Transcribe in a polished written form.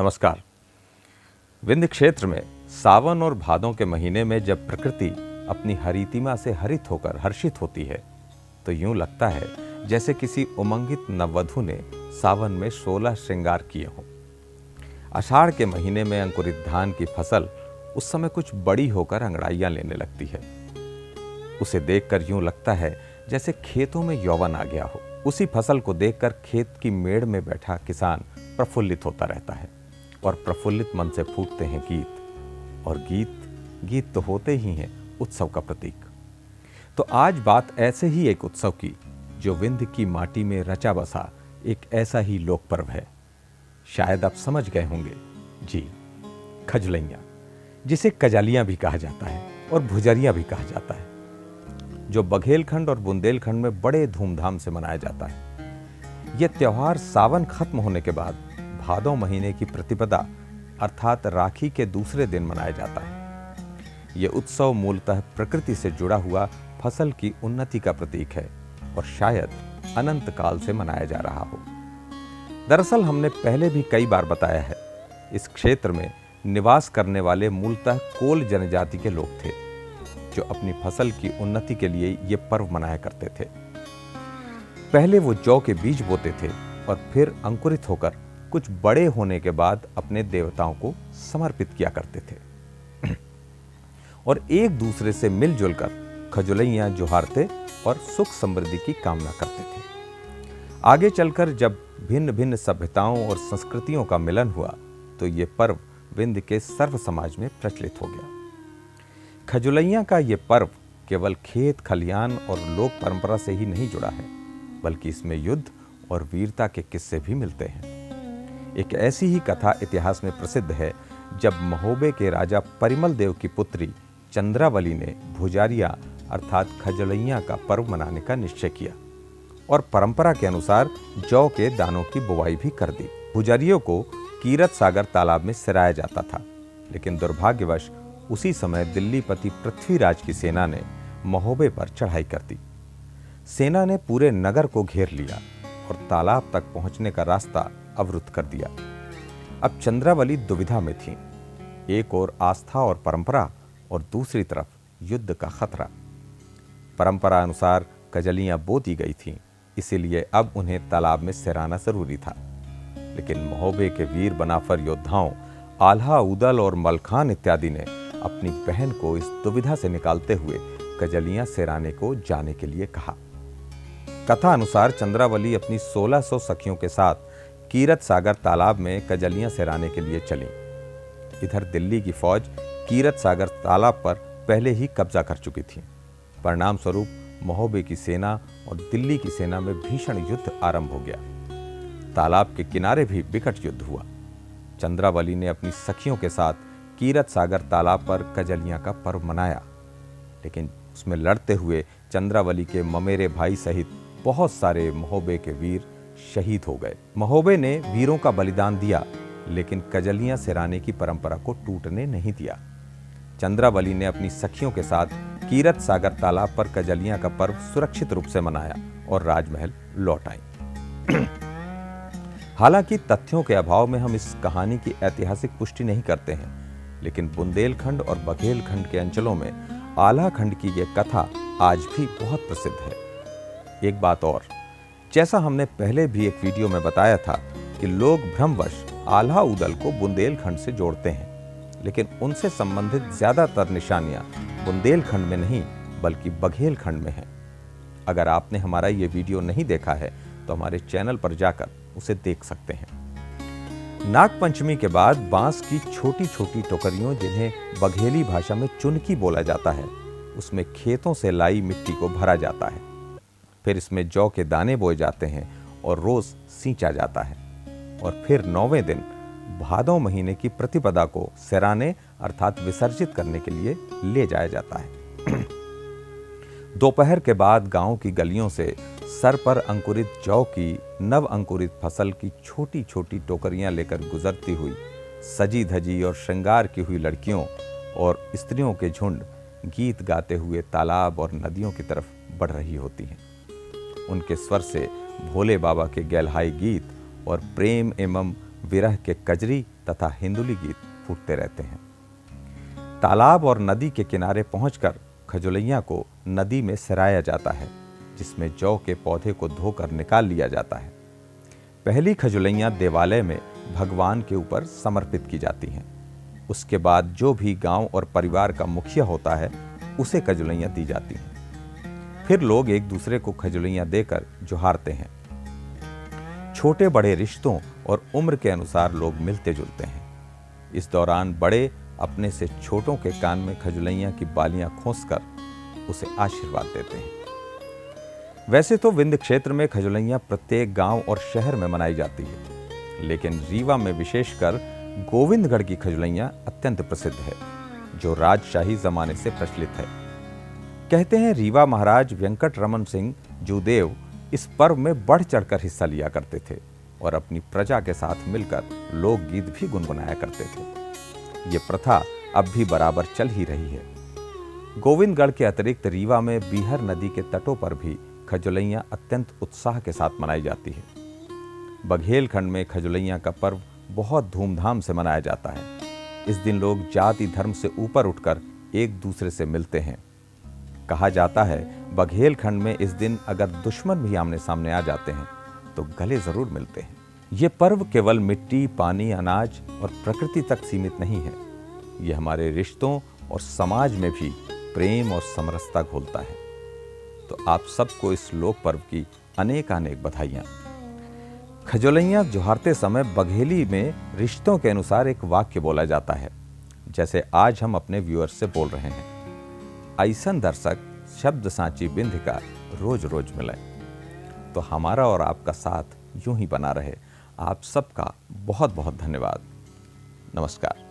नमस्कार। विंध्य क्षेत्र में सावन और भादों के महीने में जब प्रकृति अपनी हरितिमा से हरित होकर हर्षित होती है तो यूं लगता है जैसे किसी उमंगित नववधु ने सावन में 16 श्रृंगार किए हों। आषाढ़ के महीने में अंकुरित धान की फसल उस समय कुछ बड़ी होकर अंगड़ाइयां लेने लगती है। उसे देखकर यूं लगता है जैसे खेतों में यौवन आ गया हो। उसी फसल को देखकर खेत की मेड़ में बैठा किसान प्रफुल्लित होता रहता है और प्रफुल्लित मन से फूटते हैं गीत, और गीत तो होते ही हैं उत्सव का प्रतीक। तो आज बात ऐसे ही एक उत्सव की जो विंध्य की माटी में रचा बसा एक ऐसा ही लोक पर्व है। शायद आप समझ गए होंगे, जी, खजुलैया, जिसे कजालियां भी कहा जाता है और भुजरिया भी कहा जाता है, जो बघेलखंड और बुंदेलखंड में बड़े धूमधाम से मनाया जाता है। यह त्योहार सावन खत्म होने के बाद भादों महीने की प्रतिपदा अर्थात राखी के दूसरे दिन मनाया जाता है। यह उत्सव मूलतः प्रकृति से जुड़ा हुआ फसल की उन्नति का प्रतीक है और शायद अनंत काल से मनाया जा रहा हो। दरअसल हमने पहले भी कई बार बताया है, इस क्षेत्र में निवास करने वाले मूलतः कोल जनजाति के लोग थे जो अपनी फसल की उन्नति के लिए ये पर्व मनाया करते थे। पहले वो जौ के बीज बोते थे और फिर अंकुरित होकर कुछ बड़े होने के बाद अपने देवताओं को समर्पित किया करते थे और एक दूसरे से मिलजुल कर खजुलैया जुहारते और सुख समृद्धि की कामना करते थे। आगे चलकर जब भिन्न भिन्न सभ्यताओं और संस्कृतियों का मिलन हुआ तो ये पर्व विंध्य के सर्व समाज में प्रचलित हो गया। खजुलैया का ये पर्व केवल खेत खलियान और लोक परंपरा से ही नहीं जुड़ा है, बल्कि इसमें युद्ध और वीरता के किस्से भी मिलते हैं। एक ऐसी ही कथा इतिहास में प्रसिद्ध है जब महोबे के राजा परिमल देव की पुत्री चंद्रावली ने भुजारिया अर्थात खजुलैया का पर्व मनाने का निश्चय किया और परंपरा के अनुसार जौ के दानों की बुवाई भी कर दी। भुजारियों को कीरत सागर तालाब में सिराया जाता था, लेकिन दुर्भाग्यवश उसी समय दिल्लीपति पृथ्वीराज की सेना ने महोबे पर चढ़ाई कर दी। सेना ने पूरे नगर को घेर लिया और तालाब तक पहुंचने का रास्ता अवरुद्ध कर दिया। अब चंद्रावली दुविधा में थी, एक ओर आस्था और परंपरा और दूसरी तरफ युद्ध का खतरा। परंपरा अनुसार कजलियां बो दी गई थीं, इसीलिए अब उन्हें तालाब में सिराना जरूरी था। लेकिन महोबे के वीर बनाफर योद्धाओं आल्हा उदल और मलखान इत्यादि ने अपनी बहन को इस दुविधा से निकालते हुए कजलियां सिराने को जाने के लिए कहा। कथा अनुसार चंद्रावली अपनी 1600 सखियों के साथ कीरत सागर तालाब में कजलियां सिराने के लिए चली। इधर दिल्ली की फौज कीरत सागर तालाब पर पहले ही कब्जा कर चुकी थी। परिणाम स्वरूप महोबे की सेना और दिल्ली की सेना में भीषण युद्ध आरंभ हो गया। तालाब के किनारे भी विकट युद्ध हुआ। चंद्रावली ने अपनी सखियों के साथ कीरत सागर तालाब पर कजलियां का पर्व मनाया, लेकिन उसमें लड़ते हुए चंद्रावली के ममेरे भाई सहित बहुत सारे महोबे के वीर शहीद हो गए। महोबे ने वीरों का बलिदान दिया, लेकिन कजलियां सिराने की परंपरा को टूटने नहीं दिया। चंद्रावली ने अपनी सखियों के साथ कीरत सागर तालाब पर कजलियां का पर्व सुरक्षित रूप से मनाया और राजमहल लौट आई। हालांकि तथ्यों के अभाव में हम इस कहानी की ऐतिहासिक पुष्टि नहीं करते हैं, लेकिन बुंदेलखंड और बघेलखंड के अंचलों में आल्हा खंड की यह कथा आज भी बहुत प्रसिद्ध है। एक बात और, जैसा हमने पहले भी एक वीडियो में बताया था कि लोग भ्रमवश आल्हा उदल को बुंदेलखंड से जोड़ते हैं, लेकिन उनसे संबंधित ज्यादातर निशानियां बुंदेलखंड में नहीं बल्कि बघेलखंड में हैं। अगर आपने हमारा ये वीडियो नहीं देखा है तो हमारे चैनल पर जाकर उसे देख सकते हैं। नागपंचमी के बाद बांस की छोटी छोटी टोकरियों, जिन्हें बघेली भाषा में चुनकी बोला जाता है, उसमें खेतों से लाई मिट्टी को भरा जाता है। फिर इसमें जौ के दाने बोए जाते हैं और रोज सींचा जाता है और फिर 9वें दिन भादों महीने की प्रतिपदा को सिराने अर्थात विसर्जित करने के लिए ले जाया जाता है। दोपहर के बाद गांव की गलियों से सर पर अंकुरित जौ की नव अंकुरित फसल की छोटी छोटी टोकरियां लेकर गुजरती हुई सजी धजी और श्रृंगार की हुई लड़कियों और स्त्रियों के झुंड गीत गाते हुए तालाब और नदियों की तरफ बढ़ रही होती हैं। उनके स्वर से भोले बाबा के गैलहाई गीत और प्रेम एवं विरह के कजरी तथा हिंदुली गीत फूटते रहते हैं। तालाब और नदी के किनारे पहुंचकर खजुलैया को नदी में सराया जाता है, जिसमें जौ के पौधे को धोकर निकाल लिया जाता है। पहली खजुलैया देवालय में भगवान के ऊपर समर्पित की जाती हैं। उसके बाद जो भी गांव और परिवार का मुखिया होता है उसे खजुलैया दी जाती हैं। फिर लोग एक दूसरे को खजुलैया देकर जोहारते हैं। छोटे बड़े रिश्तों और उम्र के अनुसार लोग मिलते जुलते हैं। इस दौरान बड़े अपने से छोटों के कान में खजुलैया की बालियां खोंसकर उसे आशीर्वाद देते हैं। वैसे तो विंध्य क्षेत्र में खजुलैया प्रत्येक गांव और शहर में मनाई जाती है, लेकिन रीवा में विशेषकर गोविंदगढ़ की खजुलैया अत्यंत प्रसिद्ध है, जो राजशाही जमाने से प्रचलित है। कहते हैं रीवा महाराज वेंकट रमन सिंह जूदेव इस पर्व में बढ़ चढ़कर हिस्सा लिया करते थे और अपनी प्रजा के साथ मिलकर लोकगीत भी गुनगुनाया करते थे। ये प्रथा अब भी बराबर चल ही रही है। गोविंदगढ़ के अतिरिक्त रीवा में बीहर नदी के तटों पर भी खजुलैया अत्यंत उत्साह के साथ मनाई जाती है। बघेलखंड में खजुलैया का पर्व बहुत धूमधाम से मनाया जाता है। इस दिन लोग जाति धर्म से ऊपर उठकर एक दूसरे से मिलते हैं। कहा जाता है बघेलखंड में इस दिन अगर दुश्मन भी आमने सामने आ जाते हैं तो गले जरूर मिलते हैं। ये पर्व केवल मिट्टी, पानी, अनाज और प्रकृति तक सीमित नहीं है। ये हमारे रिश्तों और समाज में भी प्रेम और समरसता घोलता है। तो आप सबको इस लोक पर्व की अनेक अनेक बधाइयाँ। खजुलैया जोहारते समय बघेली में रिश्तों के अनुसार एक वाक्य बोला जाता है, जैसे आज हम अपने व्यूअर्स से बोल रहे हैं। ऐसन दर्शक शब्द सांची बिंध का रोज रोज मिले। तो हमारा और आपका साथ यूं ही बना रहे। आप सबका बहुत बहुत धन्यवाद। नमस्कार।